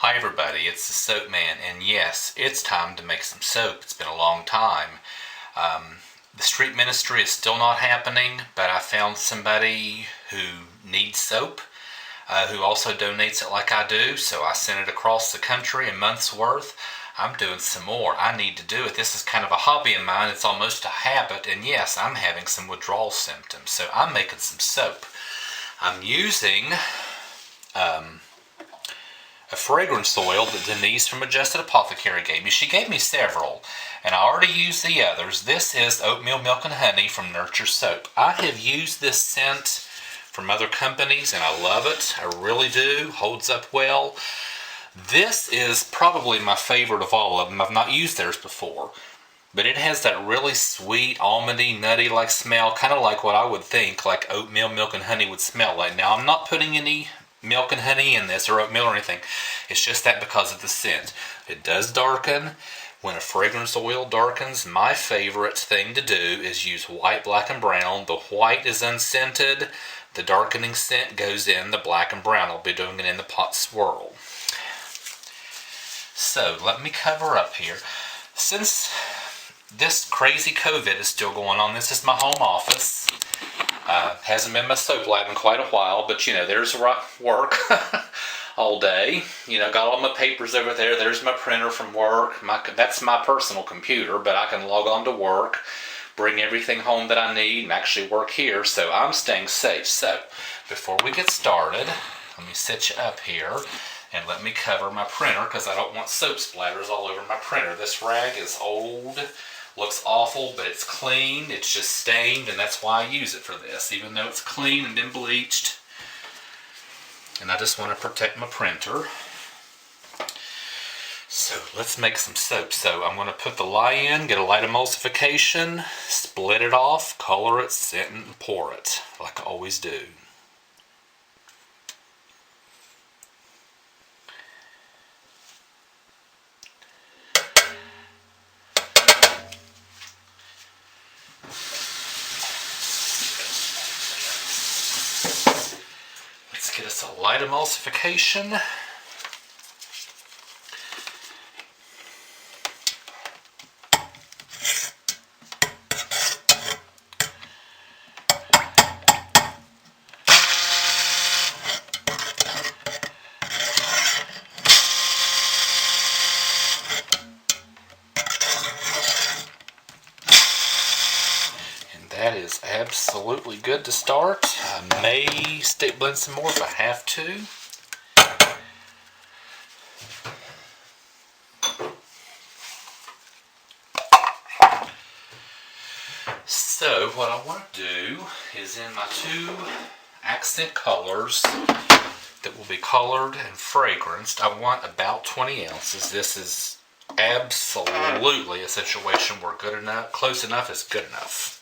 Hi everybody, it's the Soap Man, and yes, it's time to make some soap. It's been a long time. The street ministry is still not happening, but I found somebody who needs soap, who also donates it like I do, so I sent it across the country a month's worth. I'm doing some more. I need to do it. This is kind of a hobby of mine. It's almost a habit, and yes, I'm having some withdrawal symptoms, so I'm making some soap. I'm using a fragrance oil that Denise from Adjusted Apothecary gave me. She gave me several, and I already used the others. This is Oatmeal Milk and Honey from Nurture Soap. I have used this scent from other companies, and I love it. I really do. Holds up well. This is probably my favorite of all of them. I've not used theirs before, but it has that really sweet, almondy, nutty-like smell, kind of like what I would think like oatmeal, milk, and honey would smell like. Now, I'm not putting any milk and honey in this or oatmeal or anything. It's just that because of the scent. It does darken. When a fragrance oil darkens, my favorite thing to do is use white, black, and brown. The white is unscented. The darkening scent goes in the black and brown. I'll be doing it in the pot swirl. So let me cover up here. Since this crazy COVID is still going on, this is my home office. Hasn't been my soap lab in quite a while, but there's work all day. Got all my papers over there. There's my printer from work. That's my personal computer, but I can log on to work, bring everything home that I need, and actually work here, so I'm staying safe. So, before we get started, let me set you up here, and let me cover my printer, because I don't want soap splatters all over my printer. This rag is old. Looks awful, but it's clean. It's just stained, and that's why I use it for this, even though it's clean and been bleached. And I just want to protect my printer. So let's make some soap. So I'm going to put the lye in, get a light emulsification, split it off, color it, scent it, and pour it, like I always do. Get us a light emulsification. That is absolutely good to start. I may stick blend some more if I have to. So what I want to do is in my two accent colors that will be colored and fragranced, I want about 20 ounces. This is absolutely a situation where good enough, close enough is good enough.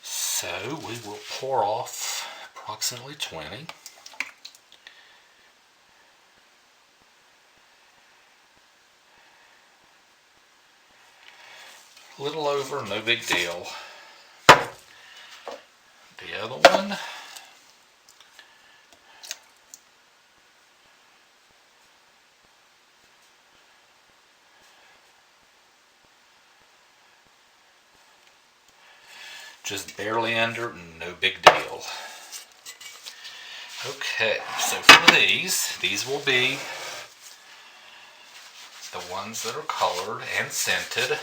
So we will pour off approximately 20. A little over, no big deal. The other one. Just barely under, no big deal. Okay, so for these will be the ones that are colored and scented.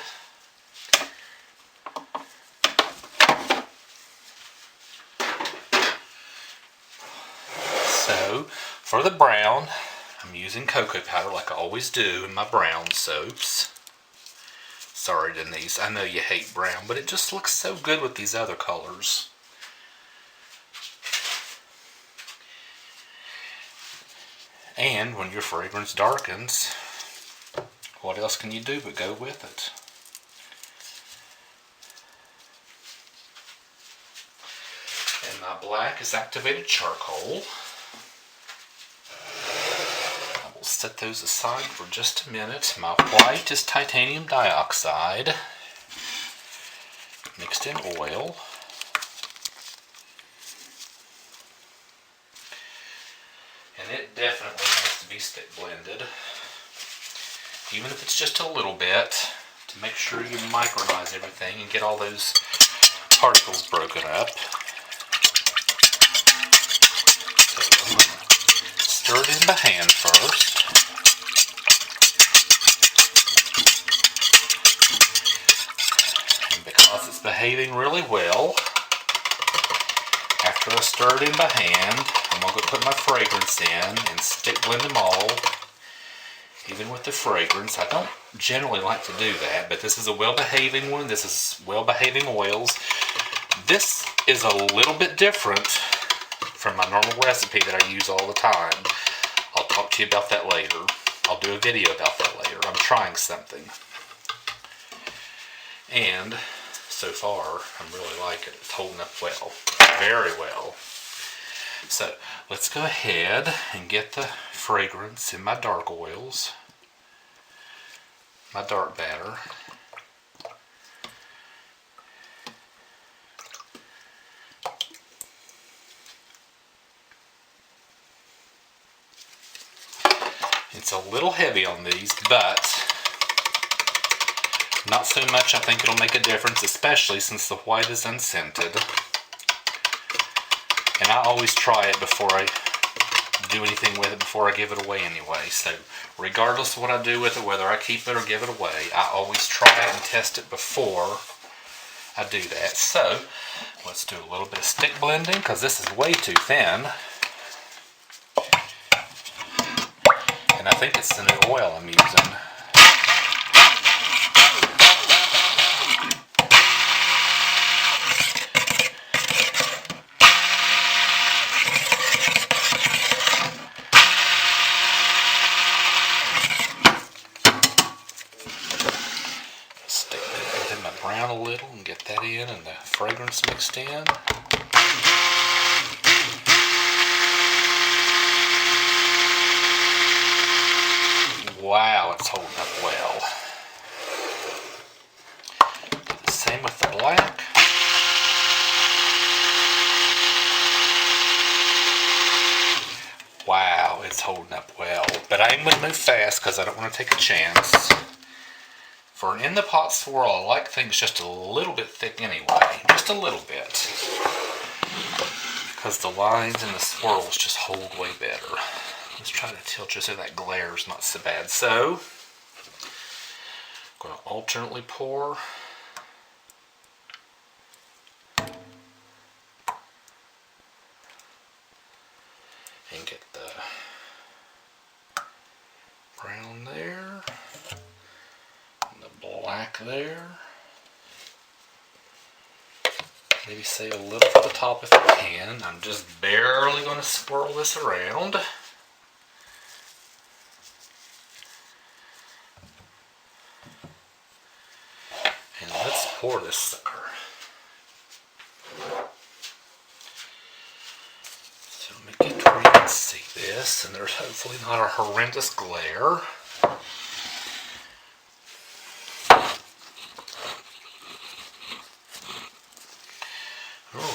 So, for the brown, I'm using cocoa powder like I always do in my brown soaps. Sorry, Denise, I know you hate brown, but it just looks so good with these other colors. And when your fragrance darkens, what else can you do but go with it? And my black is activated charcoal. We'll set those aside for just a minute. My white is titanium dioxide mixed in oil. And it definitely has to be stick blended, even if it's just a little bit, to make sure you micronize everything and get all those particles broken up. So stir it in by hand first. And because it's behaving really well, after I stir it in by hand, I'm going to go put my fragrance in and stick blend them all. Even with the fragrance, I don't generally like to do that, but this is a well-behaving one. This is well-behaving oils. This is a little bit different from my normal recipe that I use all the time. I'll talk to you about that later. I'll do a video about that later. I'm trying something. And so far, I'm really liking it. It's holding up well. Very well. So let's go ahead and get the fragrance in my dark oils, my dark batter. It's a little heavy on these, but not so much. I think it'll make a difference, especially since the white is unscented. And I always try it before I do anything with it, before I give it away anyway. So regardless of what I do with it, whether I keep it or give it away, I always try it and test it before I do that. So let's do a little bit of stick blending, because this is way too thin. And I think it's the new oil I'm using. Brown a little and get that in, and the fragrance mixed in. Wow, it's holding up well. Same with the black. Wow, it's holding up well. But I am going to move fast because I don't want to take a chance. For an in-the-pot swirl, I like things just a little bit thick anyway. Just a little bit. Because the lines and the swirls just hold way better. Let's try to tilt just so that glare is not so bad. So, I'm going to alternately pour. And get the brown there. Black there. Maybe save a little for the top if I can. I'm just barely going to swirl this around. And let's pour this sucker. So let me get to where you can see this, and there's hopefully not a horrendous glare.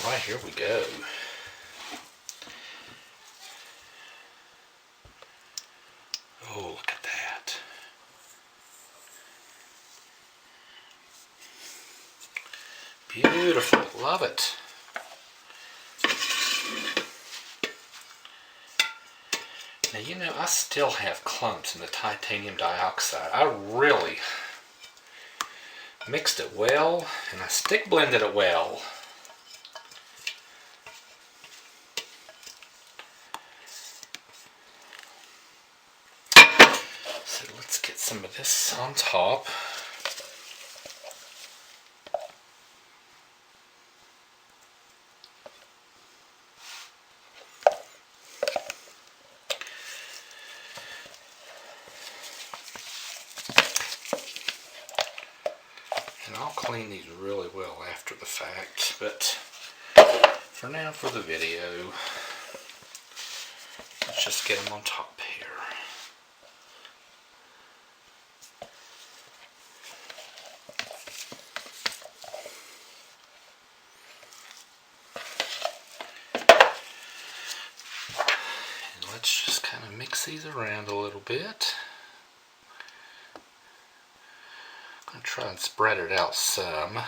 Alright, here we go. Oh, look at that. Beautiful, love it. Now, you know, I still have clumps in the titanium dioxide. I really mixed it well, and I stick blended it well. So let's get some of this on top. And I'll clean these really well after the fact, but for now, for the video, let's just get them on top here. let's just kind of mix these around a little bit. I'm going to try and spread it out some.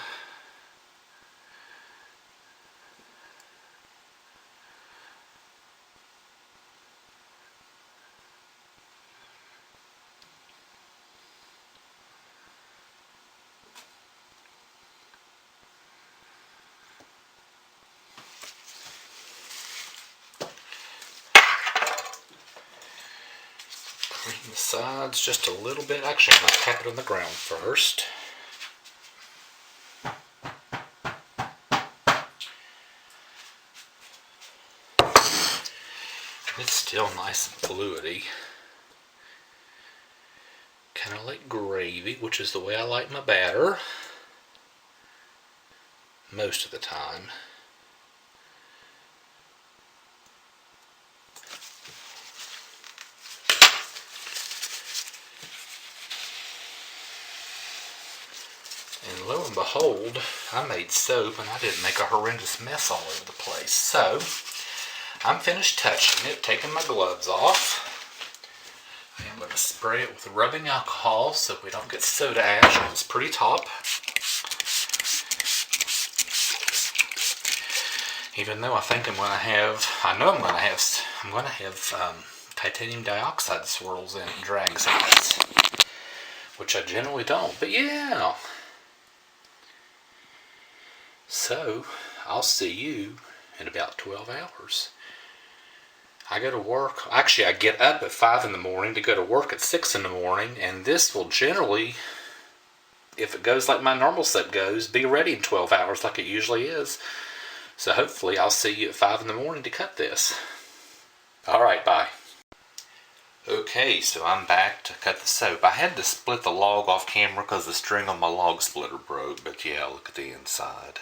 Clean the sides just a little bit. Actually, I'm going to tap it on the ground first. It's still nice and fluidy. Kind of like gravy, which is the way I like my batter most of the time. And lo and behold, I made soap and I didn't make a horrendous mess all over the place. So, I'm finished touching it, taking my gloves off. I'm going to spray it with rubbing alcohol so we don't get soda ash on this pretty top. Even though I think I'm going to have titanium dioxide swirls in it and drag sides, which I generally don't, but yeah. So, I'll see you in about 12 hours. I go to work, actually I get up at 5 in the morning to go to work at 6 in the morning, and this will generally, if it goes like my normal soap goes, be ready in 12 hours like it usually is. So hopefully I'll see you at 5 in the morning to cut this. Alright, bye. Okay, so I'm back to cut the soap. I had to split the log off camera because the string on my log splitter broke, but yeah, look at the inside.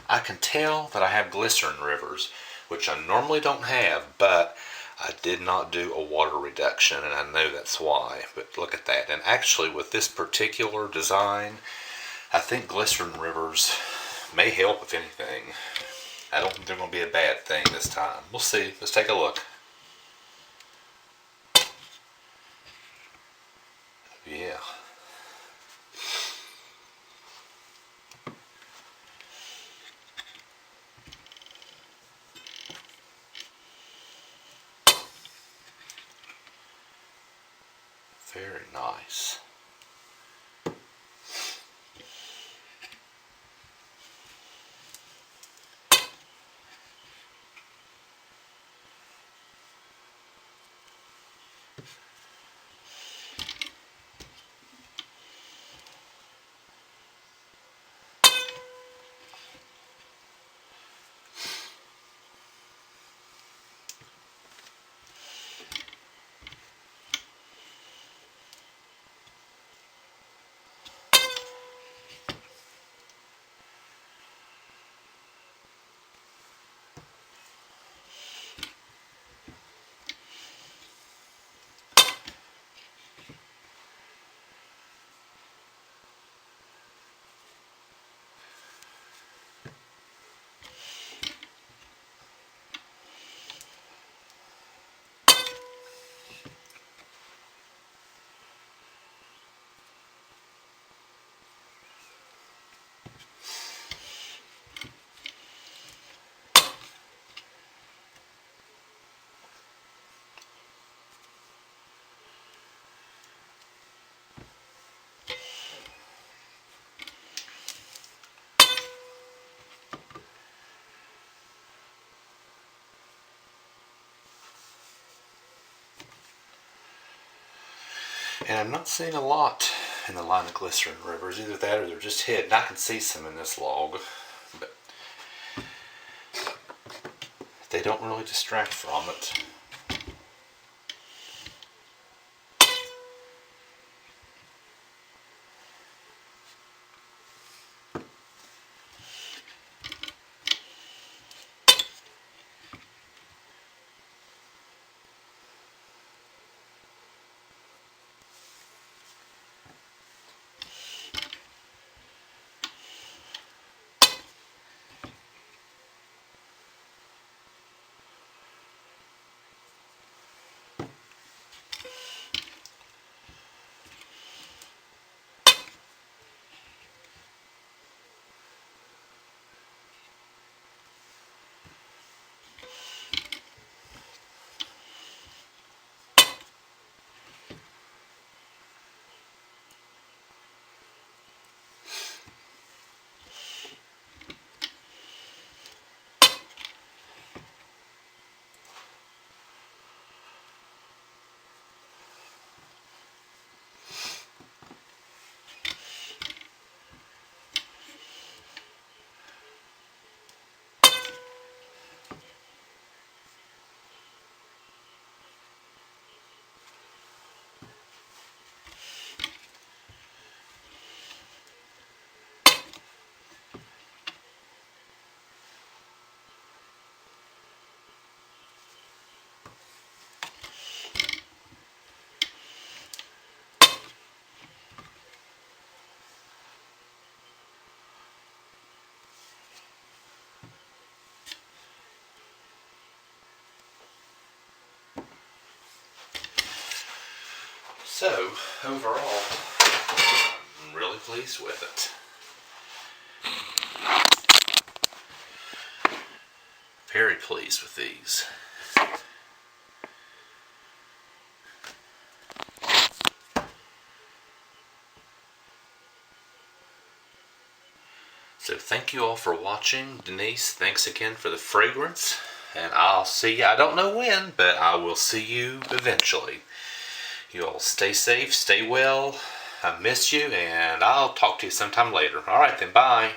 I can tell that I have glycerin rivers, which I normally don't have, but I did not do a water reduction, and I know that's why. But look at that. And actually, with this particular design, I think glycerin rivers may help, if anything. I don't think they're going to be a bad thing this time. We'll see. Let's take a look. Yeah. Very nice. And I'm not seeing a lot in the line of glycerin rivers. Either that or they're just hidden. I can see some in this log, but they don't really distract from it. So, overall, I'm really pleased with it. Very pleased with these. So thank you all for watching. Denise, thanks again for the fragrance. And I'll see you, I don't know when, but I will see you eventually. You all stay safe, stay well. I miss you, and I'll talk to you sometime later. Alright then, bye.